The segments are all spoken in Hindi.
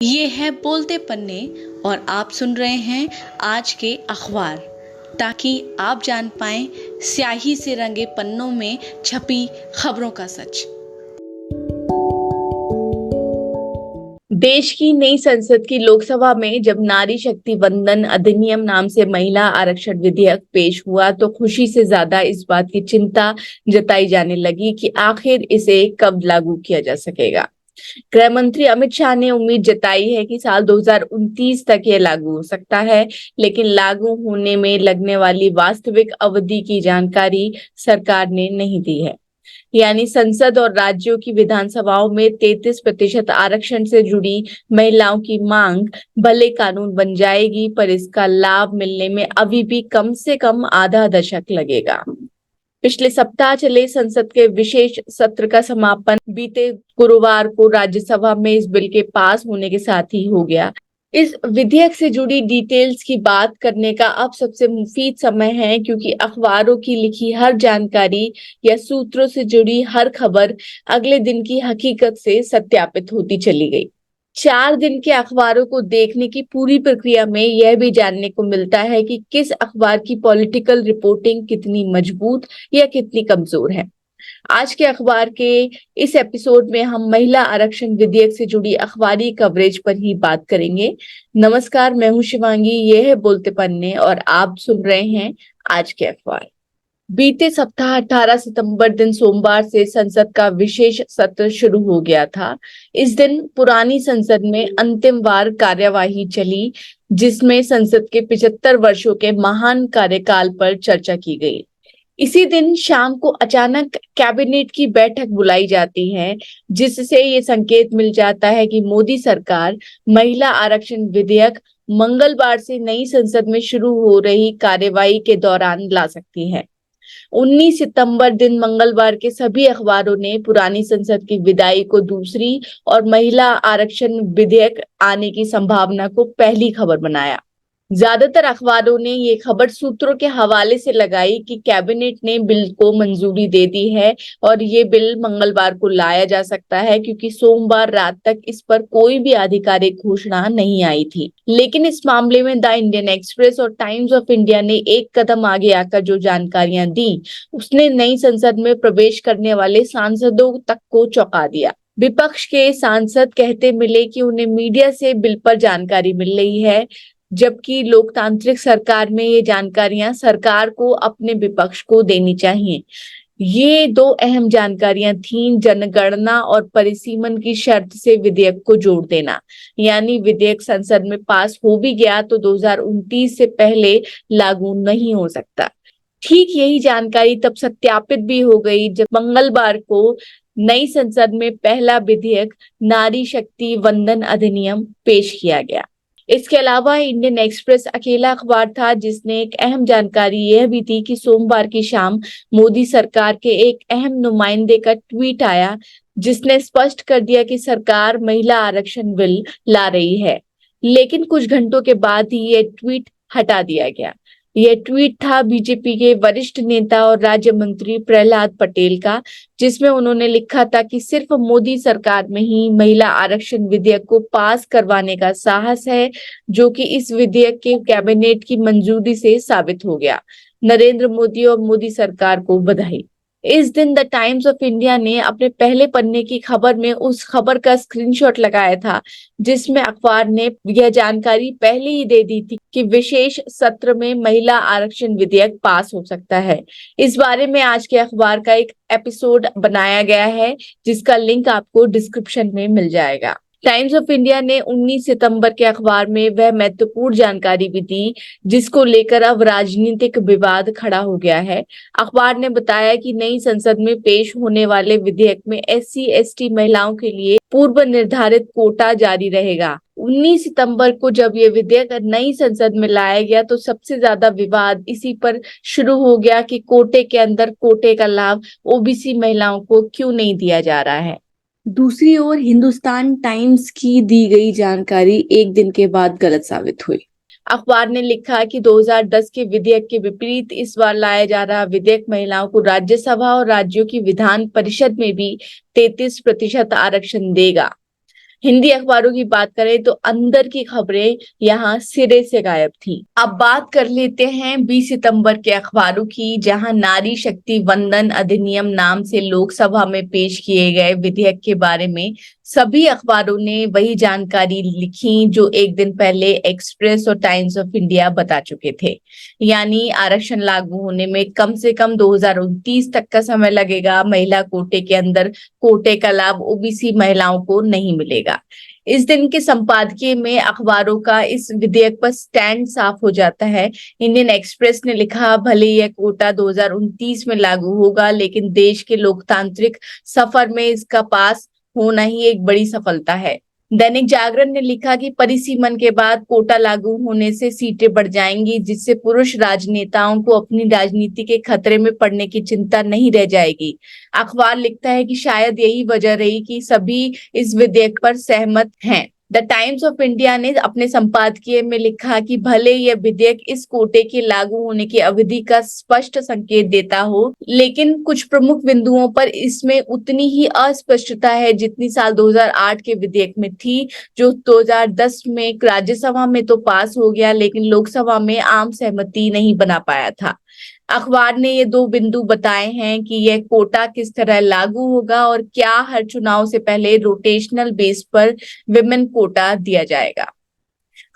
ये है बोलते पन्ने और आप सुन रहे हैं आज के अखबार, ताकि आप जान पाएं स्याही से रंगे पन्नों में छपी खबरों का सच। देश की नई संसद की लोकसभा में जब नारी शक्ति वंदन अधिनियम नाम से महिला आरक्षण विधेयक पेश हुआ तो खुशी से ज्यादा इस बात की चिंता जताई जाने लगी कि आखिर इसे कब लागू किया जा सकेगा। गृह मंत्री अमित शाह ने उम्मीद जताई है कि साल 2029 तक यह लागू हो सकता है, लेकिन लागू होने में लगने वाली वास्तविक अवधि की जानकारी सरकार ने नहीं दी है। यानी संसद और राज्यों की विधानसभाओं में 33% आरक्षण से जुड़ी महिलाओं की मांग भले कानून बन जाएगी, पर इसका लाभ मिलने में अभी भी कम से कम आधा दशक लगेगा। पिछले सप्ताह चले संसद के विशेष सत्र का समापन बीते गुरुवार को राज्यसभा में इस बिल के पास होने के साथ ही हो गया। इस विधेयक से जुड़ी डिटेल्स की बात करने का अब सबसे मुफीद समय है, क्योंकि अखबारों की लिखी हर जानकारी या सूत्रों से जुड़ी हर खबर अगले दिन की हकीकत से सत्यापित होती चली गई। 4 दिन के अखबारों को देखने की पूरी प्रक्रिया में यह भी जानने को मिलता है कि किस अखबार की पॉलिटिकल रिपोर्टिंग कितनी मजबूत या कितनी कमजोर है। आज के अखबार के इस एपिसोड में हम महिला आरक्षण विधेयक से जुड़ी अखबारी कवरेज पर ही बात करेंगे। नमस्कार, मैं हूं शिवांगी, ये है बोलते पन्ने और आप सुन रहे हैं आज के अखबार। बीते सप्ताह 18 सितंबर दिन सोमवार से संसद का विशेष सत्र शुरू हो गया था। इस दिन पुरानी संसद में अंतिम बार कार्यवाही चली, जिसमें संसद के 75 वर्षों के महान कार्यकाल पर चर्चा की गई। इसी दिन शाम को अचानक कैबिनेट की बैठक बुलाई जाती है, जिससे ये संकेत मिल जाता है कि मोदी सरकार महिला आरक्षण विधेयक मंगलवार से नई संसद में शुरू हो रही कार्यवाही के दौरान ला सकती है। 19 सितंबर दिन मंगलवार के सभी अखबारों ने पुरानी संसद की विदाई को दूसरी और महिला आरक्षण विधेयक आने की संभावना को पहली खबर बनाया। ज्यादातर अखबारों ने ये खबर सूत्रों के हवाले से लगाई कि कैबिनेट ने बिल को मंजूरी दे दी है और ये बिल मंगलवार को लाया जा सकता है, क्योंकि सोमवार रात तक इस पर कोई भी आधिकारिक घोषणा नहीं आई थी। लेकिन इस मामले में द इंडियन एक्सप्रेस और टाइम्स ऑफ इंडिया ने एक कदम आगे आकर जो जानकारियां दी, उसने नई संसद में प्रवेश करने वाले सांसदों तक को चौंका दिया। विपक्ष के सांसद कहते मिले कि उन्हें मीडिया से बिल पर जानकारी मिल रही है, जबकि लोकतांत्रिक सरकार में ये जानकारियां सरकार को अपने विपक्ष को देनी चाहिए। ये दो अहम जानकारियां थीं: जनगणना और परिसीमन की शर्त से विधेयक को जोड़ देना। यानी विधेयक संसद में पास हो भी गया तो 2029 से पहले लागू नहीं हो सकता। ठीक यही जानकारी तब सत्यापित भी हो गई जब मंगलवार को नई संसद में पहला विधेयक नारी शक्ति वंदन अधिनियम पेश किया गया। इसके अलावा इंडियन एक्सप्रेस अकेला अखबार था जिसने एक अहम जानकारी यह भी दी कि सोमवार की शाम मोदी सरकार के एक अहम नुमाइंदे का ट्वीट आया, जिसने स्पष्ट कर दिया कि सरकार महिला आरक्षण बिल ला रही है। लेकिन कुछ घंटों के बाद ही यह ट्वीट हटा दिया गया। यह ट्वीट था बीजेपी के वरिष्ठ नेता और राज्य मंत्री प्रहलाद पटेल का, जिसमें उन्होंने लिखा था कि सिर्फ मोदी सरकार में ही महिला आरक्षण विधेयक को पास करवाने का साहस है, जो कि इस विधेयक के कैबिनेट की मंजूरी से साबित हो गया। नरेंद्र मोदी और मोदी सरकार को बधाई। इस दिन द टाइम्स ऑफ इंडिया ने अपने पहले पन्ने की खबर में उस खबर का स्क्रीनशॉट लगाया था, जिसमें अखबार ने यह जानकारी पहले ही दे दी थी कि विशेष सत्र में महिला आरक्षण विधेयक पास हो सकता है। इस बारे में आज के अखबार का एक एपिसोड बनाया गया है, जिसका लिंक आपको डिस्क्रिप्शन में मिल जाएगा। टाइम्स ऑफ इंडिया ने 19 सितंबर के अखबार में वह महत्वपूर्ण जानकारी भी दी जिसको लेकर अब राजनीतिक विवाद खड़ा हो गया है। अखबार ने बताया कि नई संसद में पेश होने वाले विधेयक में SC/ST महिलाओं के लिए पूर्व निर्धारित कोटा जारी रहेगा। 19 सितंबर को जब ये विधेयक नई संसद में लाया गया तो सबसे ज्यादा विवाद इसी पर शुरू हो गया कि कोटे के अंदर कोटे का लाभ OBC महिलाओं को क्यों नहीं दिया जा रहा है। दूसरी ओर हिंदुस्तान टाइम्स की दी गई जानकारी एक दिन के बाद गलत साबित हुई। अखबार ने लिखा कि 2010 के विधेयक के विपरीत इस बार लाया जा रहा विधेयक महिलाओं को राज्यसभा और राज्यों की विधान परिषद में भी 33% आरक्षण देगा। हिंदी अखबारों की बात करें तो अंदर की खबरें यहाँ सिरे से गायब थी। अब बात कर लेते हैं 20 सितंबर के अखबारों की, जहां नारी शक्ति वंदन अधिनियम नाम से लोकसभा में पेश किए गए विधेयक के बारे में सभी अखबारों ने वही जानकारी लिखी जो एक दिन पहले एक्सप्रेस और टाइम्स ऑफ इंडिया बता चुके थे। यानी आरक्षण लागू होने में कम से कम 2029 तक का समय लगेगा। महिला कोटे के अंदर कोटे का लाभ ओबीसी महिलाओं को नहीं मिलेगा। इस दिन के संपादकीय में अखबारों का इस विधेयक पर स्टैंड साफ हो जाता है। इंडियन एक्सप्रेस ने लिखा, भले यह कोटा 2029 में लागू होगा, लेकिन देश के लोकतांत्रिक सफर में इसका पास होना ही एक बड़ी सफलता है। दैनिक जागरण ने लिखा कि परिसीमन के बाद कोटा लागू होने से सीटें बढ़ जाएंगी, जिससे पुरुष राजनेताओं को अपनी राजनीति के खतरे में पड़ने की चिंता नहीं रह जाएगी। अखबार लिखता है कि शायद यही वजह रही कि सभी इस विधेयक पर सहमत हैं। द टाइम्स ऑफ इंडिया ने अपने संपादकीय में लिखा कि भले यह विधेयक इस कोटे के लागू होने की अवधि का स्पष्ट संकेत देता हो, लेकिन कुछ प्रमुख बिंदुओं पर इसमें उतनी ही अस्पष्टता है जितनी साल 2008 के विधेयक में थी, जो 2010 में राज्यसभा में तो पास हो गया, लेकिन लोकसभा में आम सहमति नहीं बना पाया था। अखबार ने ये दो बिंदु बताए हैं कि यह कोटा किस तरह लागू होगा और क्या हर चुनाव से पहले रोटेशनल बेस पर विमेन कोटा दिया जाएगा।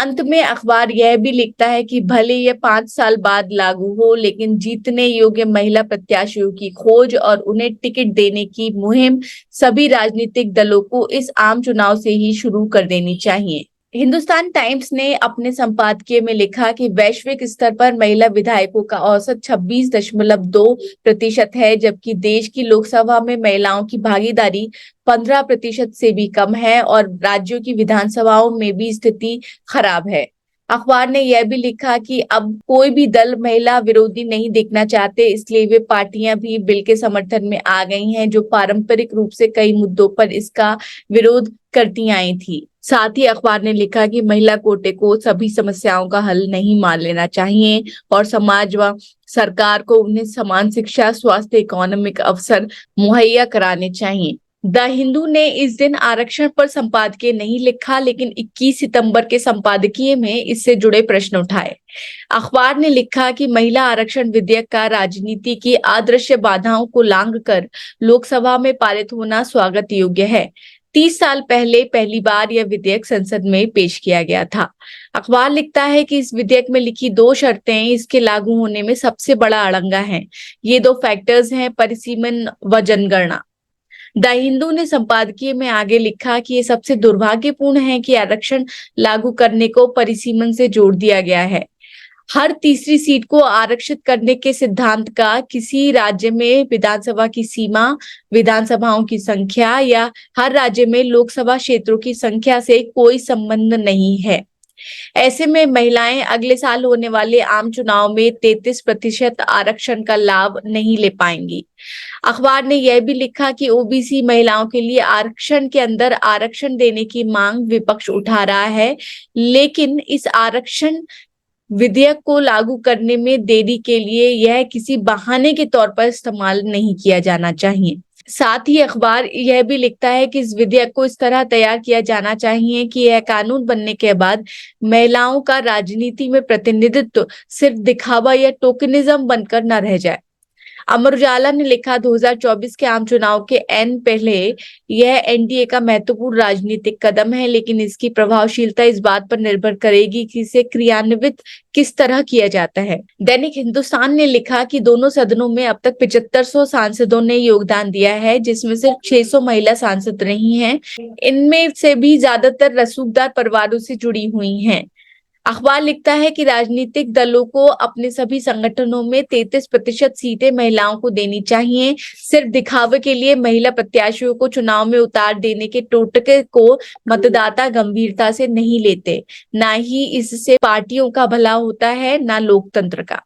अंत में अखबार यह भी लिखता है कि भले यह 5 साल बाद लागू हो, लेकिन जीतने योग्य महिला प्रत्याशियों की खोज और उन्हें टिकट देने की मुहिम सभी राजनीतिक दलों को इस आम चुनाव से ही शुरू कर देनी चाहिए। हिंदुस्तान टाइम्स ने अपने संपादकीय में लिखा कि वैश्विक स्तर पर महिला विधायकों का औसत 26.2% है, जबकि देश की लोकसभा में महिलाओं की भागीदारी 15% से भी कम है और राज्यों की विधानसभाओं में भी स्थिति खराब है। अखबार ने यह भी लिखा कि अब कोई भी दल महिला विरोधी नहीं दिखना चाहते, इसलिए वे पार्टियां भी बिल के समर्थन में आ गई हैं, जो पारंपरिक रूप से कई मुद्दों पर इसका विरोध करती आई थी। साथ ही अखबार ने लिखा कि महिला कोटे को सभी समस्याओं का हल नहीं मान लेना चाहिए और समाज व सरकार को उन्हें समान शिक्षा, स्वास्थ्य, इकोनॉमिक अवसर मुहैया कराने चाहिए। द हिंदू ने इस दिन आरक्षण पर संपादकीय नहीं लिखा, लेकिन 21 सितंबर के संपादकीय में इससे जुड़े प्रश्न उठाए। अखबार ने लिखा कि महिला आरक्षण विधेयक का राजनीति की अदृश्य बाधाओं को लांघकर लोकसभा में पारित होना स्वागत योग्य है। 30 साल पहले पहली बार यह विधेयक संसद में पेश किया गया था। अखबार लिखता है कि इस विधेयक में लिखी 2 शर्तें इसके लागू होने में सबसे बड़ा अड़ंगा हैं। ये 2 फैक्टर्स हैं, परिसीमन व जनगणना। द हिंदू ने संपादकीय में आगे लिखा कि ये सबसे दुर्भाग्यपूर्ण है कि आरक्षण लागू करने को परिसीमन से जोड़ दिया गया है। हर तीसरी सीट को आरक्षित करने के सिद्धांत का किसी राज्य में विधानसभा की सीमा, विधानसभाओं की संख्या या हर राज्य में लोकसभा क्षेत्रों की संख्या से कोई संबंध नहीं है। ऐसे में महिलाएं अगले साल होने वाले आम चुनाव में 33% आरक्षण का लाभ नहीं ले पाएंगी। अखबार ने यह भी लिखा कि ओबीसी महिलाओं के लिए आरक्षण के अंदर आरक्षण देने की मांग विपक्ष उठा रहा है, लेकिन इस आरक्षण विधेयक को लागू करने में देरी के लिए यह किसी बहाने के तौर पर इस्तेमाल नहीं किया जाना चाहिए। साथ ही अखबार यह भी लिखता है कि इस विधेयक को इस तरह तैयार किया जाना चाहिए कि यह कानून बनने के बाद महिलाओं का राजनीति में प्रतिनिधित्व सिर्फ दिखावा या टोकनिज्म बनकर न रह जाए। अमर उजाला ने लिखा, 2024 के आम चुनाव के पहले यह एनडीए का महत्वपूर्ण राजनीतिक कदम है, लेकिन इसकी प्रभावशीलता इस बात पर निर्भर करेगी कि इसे क्रियान्वित किस तरह किया जाता है। दैनिक हिंदुस्तान ने लिखा कि दोनों सदनों में अब तक 7500 सांसदों ने योगदान दिया है, जिसमें सिर्फ 600 महिला सांसद रही हैं। इनमें से भी ज्यादातर रसूखदार परिवारों से जुड़ी हुई हैं। अखबार लिखता है कि राजनीतिक दलों को अपने सभी संगठनों में 33% सीटें महिलाओं को देनी चाहिए। सिर्फ दिखावे के लिए महिला प्रत्याशियों को चुनाव में उतार देने के टोटके को मतदाता गंभीरता से नहीं लेते। ना ही इससे पार्टियों का भला होता है, ना लोकतंत्र का।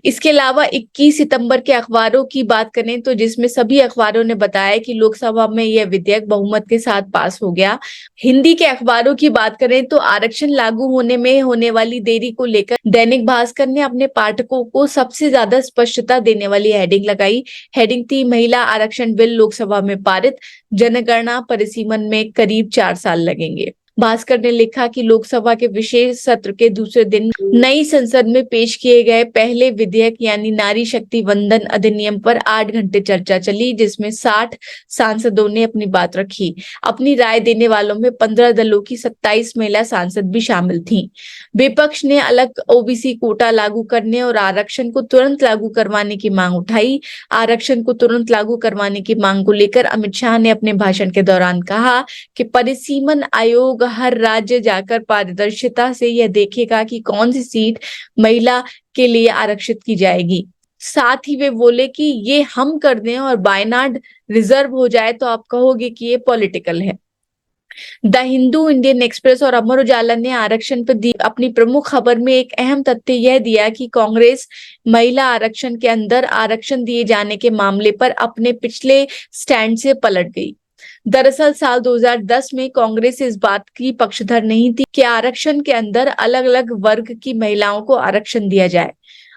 इसके अलावा 21 सितंबर के अखबारों की बात करें तो जिसमें सभी अखबारों ने बताया कि लोकसभा में यह विधेयक बहुमत के साथ पास हो गया। हिंदी के अखबारों की बात करें तो आरक्षण लागू होने में होने वाली देरी को लेकर दैनिक भास्कर ने अपने पाठकों को सबसे ज्यादा स्पष्टता देने वाली हेडिंग लगाई। हेडिंग थी, महिला आरक्षण बिल लोकसभा में पारित, जनगणना परिसीमन में करीब 4 साल लगेंगे। भास्कर ने लिखा कि लोकसभा के विशेष सत्र के दूसरे दिन नई संसद में पेश किए गए पहले विधेयक यानी नारी शक्ति वंदन अधिनियम पर 8 घंटे चर्चा चली, जिसमें 60 सांसदों ने अपनी बात रखी। अपनी राय देने वालों में 15 दलों की 27 महिला सांसद भी शामिल थीं। विपक्ष ने अलग ओबीसी कोटा लागू करने और आरक्षण को तुरंत लागू करवाने की मांग उठाई। आरक्षण को तुरंत लागू करवाने की मांग को लेकर अमित शाह ने अपने भाषण के दौरान कहा कि परिसीमन आयोग हर राज्य जाकर पारदर्शिता से यह देखेगा कि कौन सी सीट महिला के लिए आरक्षित की जाएगी। साथ ही वे बोले कि ये हम कर दें और वायनाड रिजर्व हो जाए तो आप कहोगे कि ये पॉलिटिकल है। द हिंदू, इंडियन एक्सप्रेस और अमर उजाला ने आरक्षण पर दी अपनी प्रमुख खबर में एक अहम तथ्य यह दिया कि कांग्रेस महिला आरक्षण के अंदर आरक्षण दिए जाने के मामले पर अपने पिछले स्टैंड से पलट गई। दरअसल साल 2010 में कांग्रेस इस बात की पक्षधर नहीं थी कि आरक्षण के अंदर अलग अलग वर्ग की महिलाओं को आरक्षण दिया जाए।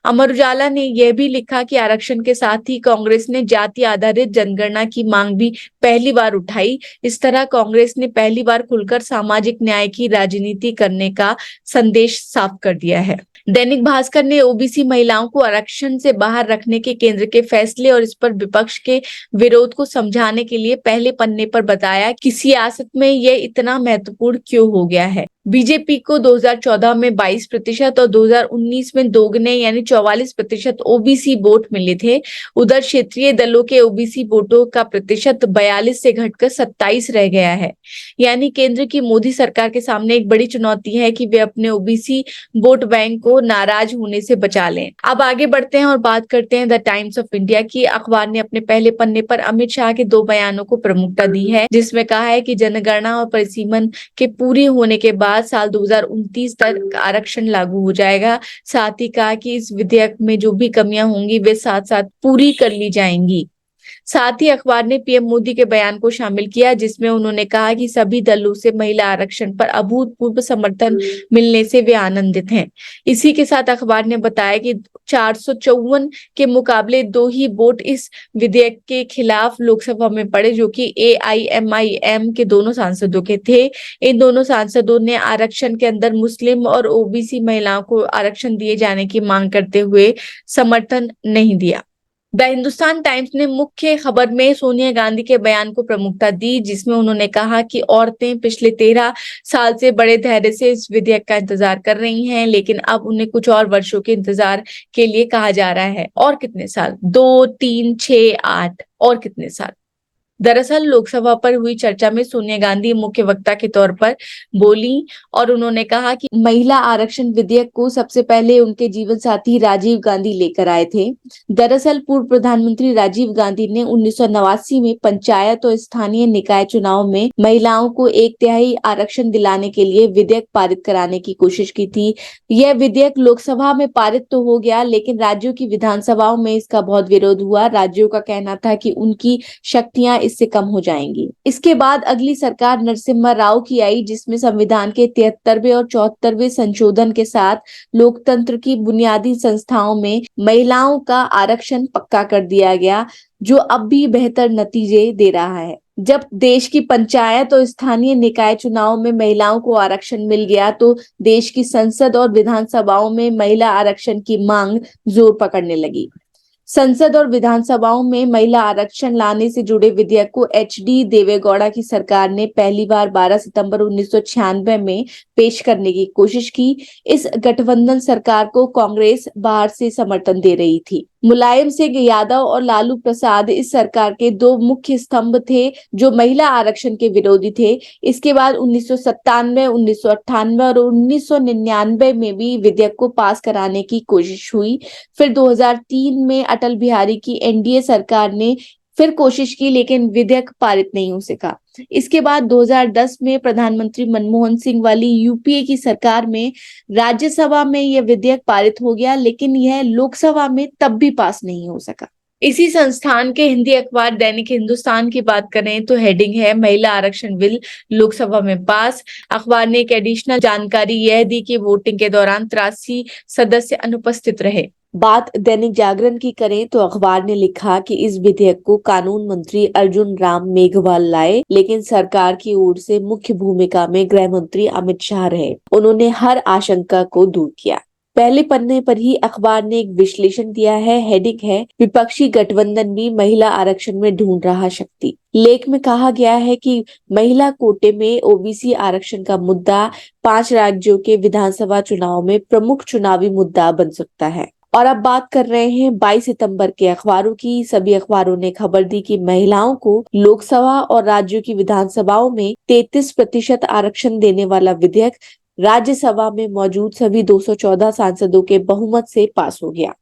अमर उजाला ने यह भी लिखा कि आरक्षण के साथ ही कांग्रेस ने जाति आधारित जनगणना की मांग भी पहली बार उठाई। इस तरह कांग्रेस ने पहली बार खुलकर सामाजिक न्याय की राजनीति करने का संदेश साफ कर दिया है। दैनिक भास्कर ने ओबीसी महिलाओं को आरक्षण से बाहर रखने के केंद्र के फैसले और इस पर विपक्ष के विरोध को समझाने के लिए पहले पन्ने पर बताया कि सियासत में यह इतना महत्वपूर्ण क्यों हो गया है। बीजेपी को 2014 में 22% और 2019 में दोगुने यानी 44% ओबीसी वोट मिले थे। उधर क्षेत्रीय दलों के ओबीसी वोटों का प्रतिशत 42 से घटकर 27 रह गया है। यानी केंद्र की मोदी सरकार के सामने एक बड़ी चुनौती है कि वे अपने ओबीसी वोट बैंक को नाराज होने से बचा लें। अब आगे बढ़ते हैं और बात करते हैं द टाइम्स ऑफ इंडिया की। अखबार ने अपने पहले पन्ने पर अमित शाह के 2 बयानों को प्रमुखता दी है, जिसमें कहा है कि जनगणना और परिसीमन के पूरे होने के बाद साल 2029 तक आरक्षण लागू हो जाएगा। साथ ही कहा कि इस विधेयक में जो भी कमियां होंगी वे साथ साथ पूरी कर ली जाएंगी। साथ ही अखबार ने पीएम मोदी के बयान को शामिल किया, जिसमें उन्होंने कहा कि सभी दलों से महिला आरक्षण पर अभूतपूर्व समर्थन मिलने से वे आनंदित हैं। इसी के साथ अखबार ने बताया कि 454 के मुकाबले 2 ही वोट इस विधेयक के खिलाफ लोकसभा में पड़े, जो कि AIMIM के दोनों सांसदों के थे। इन दोनों सांसदों ने आरक्षण के अंदर मुस्लिम और ओबीसी महिलाओं को आरक्षण दिए जाने की मांग करते हुए समर्थन नहीं दिया। द हिंदुस्तान टाइम्स ने मुख्य खबर में सोनिया गांधी के बयान को प्रमुखता दी, जिसमें उन्होंने कहा कि औरतें पिछले 13 साल से बड़े धैर्य से इस विधेयक का इंतजार कर रही हैं, लेकिन अब उन्हें कुछ और वर्षों के इंतजार के लिए कहा जा रहा है। और कितने साल? 2, 3, 6, 8 और कितने साल? दरअसल लोकसभा पर हुई चर्चा में सोनिया गांधी मुख्य वक्ता के तौर पर बोली और उन्होंने कहा कि महिला आरक्षण विधेयक को सबसे पहले उनके जीवन साथी राजीव गांधी लेकर आए थे। दरअसल पूर्व प्रधानमंत्री राजीव गांधी ने 1989 में पंचायत और स्थानीय निकाय चुनाव में महिलाओं को 1/3 आरक्षण दिलाने के लिए विधेयक पारित कराने की कोशिश की थी। यह विधेयक लोकसभा में पारित तो हो गया, लेकिन राज्यों की विधानसभाओं में इसका बहुत विरोध हुआ। राज्यों का कहना था कि उनकी शक्तियां इससे कम हो जाएंगी। इसके बाद अगली सरकार नरसिम्हा राव की आई, जिसमें संविधान के 73वें और 74वें संशोधन के साथ लोकतंत्र की बुनियादी संस्थाओं में महिलाओं का आरक्षण पक्का कर दिया गया, जो अब भी बेहतर नतीजे दे रहा है। जब देश की पंचायत और स्थानीय निकाय चुनाव में महिलाओं को आरक्षण मिल गया, तो देश की संसद और विधानसभाओं में महिला आरक्षण की मांग जोर पकड़ने लगी। संसद और विधानसभाओं में महिला आरक्षण लाने से जुड़े विधेयक को HD देवेगौड़ा की सरकार ने पहली बार 12 सितंबर 1996 में पेश करने की कोशिश की। इस गठबंधन सरकार को कांग्रेस बाहर से समर्थन दे रही थी। मुलायम सिंह यादव और लालू प्रसाद इस सरकार के 2 मुख्य स्तंभ थे, जो महिला आरक्षण के विरोधी थे। इसके बाद 1997, 1998 और 1999 में भी विधेयक को पास कराने की कोशिश हुई। फिर 2003 में अटल बिहारी की NDA सरकार ने फिर कोशिश की लेकिन विधेयक पारित नहीं हो सका। इसके बाद 2010 में प्रधानमंत्री मनमोहन सिंह वाली यूपीए की सरकार में राज्यसभा में यह विधेयक पारित हो गया, लेकिन यह लोकसभा में तब भी पास नहीं हो सका। इसी संस्थान के हिंदी अखबार दैनिक हिंदुस्तान की बात करें तो हेडिंग है महिला आरक्षण बिल लोकसभा में पास। अखबार ने एक एडिशनल जानकारी यह दी कि वोटिंग के दौरान 83 सदस्य अनुपस्थित रहे। बात दैनिक जागरण की करें तो अखबार ने लिखा कि इस विधेयक को कानून मंत्री अर्जुन राम मेघवाल लाए, लेकिन सरकार की ओर से मुख्य भूमिका में गृह मंत्री अमित शाह रहे। उन्होंने हर आशंका को दूर किया। पहले पन्ने पर ही अखबार ने एक विश्लेषण दिया है, हेडिंग है विपक्षी गठबंधन भी महिला आरक्षण में ढूंढ रहा शक्ति। लेख में कहा गया है कि महिला कोटे में ओबीसी आरक्षण का मुद्दा 5 राज्यों के विधानसभा चुनाव में प्रमुख चुनावी मुद्दा बन सकता है। और अब बात कर रहे हैं 22 सितंबर के अखबारों की। सभी अखबारों ने खबर दी कि महिलाओं को लोकसभा और राज्यों की विधानसभाओं में 33% आरक्षण देने वाला विधेयक राज्यसभा में मौजूद सभी 214 सांसदों के बहुमत से पास हो गया।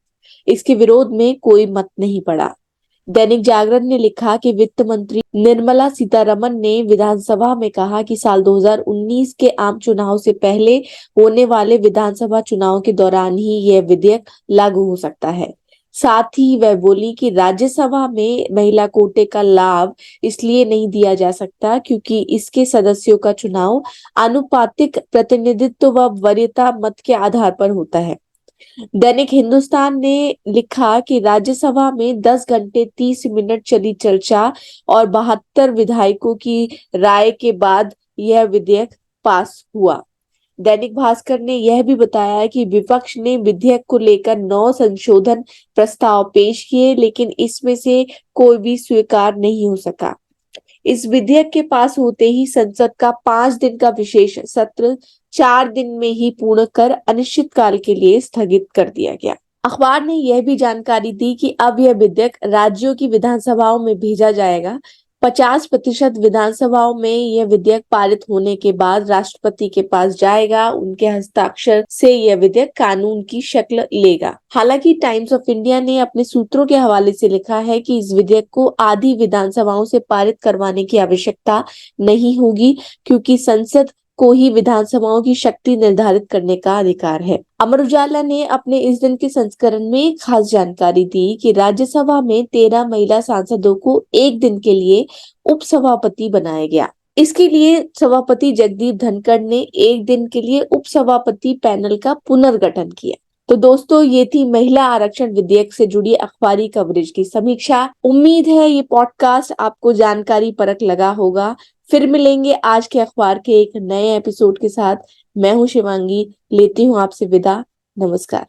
इसके विरोध में कोई मत नहीं पड़ा। दैनिक जागरण ने लिखा कि वित्त मंत्री निर्मला सीतारमण ने विधानसभा में कहा कि साल 2019 के आम चुनाव से पहले होने वाले विधानसभा चुनाव के दौरान ही यह विधेयक लागू हो सकता है। साथ ही वह बोली कि राज्यसभा में महिला कोटे का लाभ इसलिए नहीं दिया जा सकता क्योंकि इसके सदस्यों का चुनाव आनुपातिक प्रतिनिधित्व व वरीयता मत के आधार पर होता है। दैनिक हिंदुस्तान ने लिखा कि राज्यसभा में 10 घंटे 30 मिनट चली चर्चा और 72 विधायकों की राय के बाद यह विधेयक पास हुआ। दैनिक भास्कर ने यह भी बताया कि विपक्ष ने विधेयक को लेकर 9 संशोधन प्रस्ताव पेश किए, लेकिन इसमें से कोई भी स्वीकार नहीं हो सका। इस विधेयक के पास होते ही संसद का 5 दिन का विशेष सत्र 4 दिन में ही पूर्ण कर अनिश्चितकाल के लिए स्थगित कर दिया गया। अखबार ने यह भी जानकारी दी कि अब यह विधेयक राज्यों की विधानसभाओं में भेजा जाएगा। 50% विधानसभाओं में यह विधेयक पारित होने के बाद राष्ट्रपति के पास जाएगा। उनके हस्ताक्षर से यह विधेयक कानून की शक्ल लेगा। हालांकि टाइम्स ऑफ इंडिया ने अपने सूत्रों के हवाले से लिखा है कि इस विधेयक को आधी विधानसभाओं से पारित करवाने की आवश्यकता नहीं होगी, क्योंकि संसद को ही विधानसभाओं की शक्ति निर्धारित करने का अधिकार है। अमर उजाला ने अपने इस दिन के संस्करण में एक खास जानकारी दी कि राज्यसभा में 13 महिला सांसदों को एक दिन के लिए उपसभापति बनाया गया। इसके लिए सभापति जगदीप धनखड़ ने एक दिन के लिए उपसभापति पैनल का पुनर्गठन किया। तो दोस्तों, ये थी महिला आरक्षण विधेयक से जुड़ी अखबारी कवरेज की समीक्षा। उम्मीद है ये पॉडकास्ट आपको जानकारी परक लगा होगा। फिर मिलेंगे आज के अखबार के एक नए एपिसोड के साथ। मैं हूं शिवांगी, लेती हूं आपसे विदा। नमस्कार।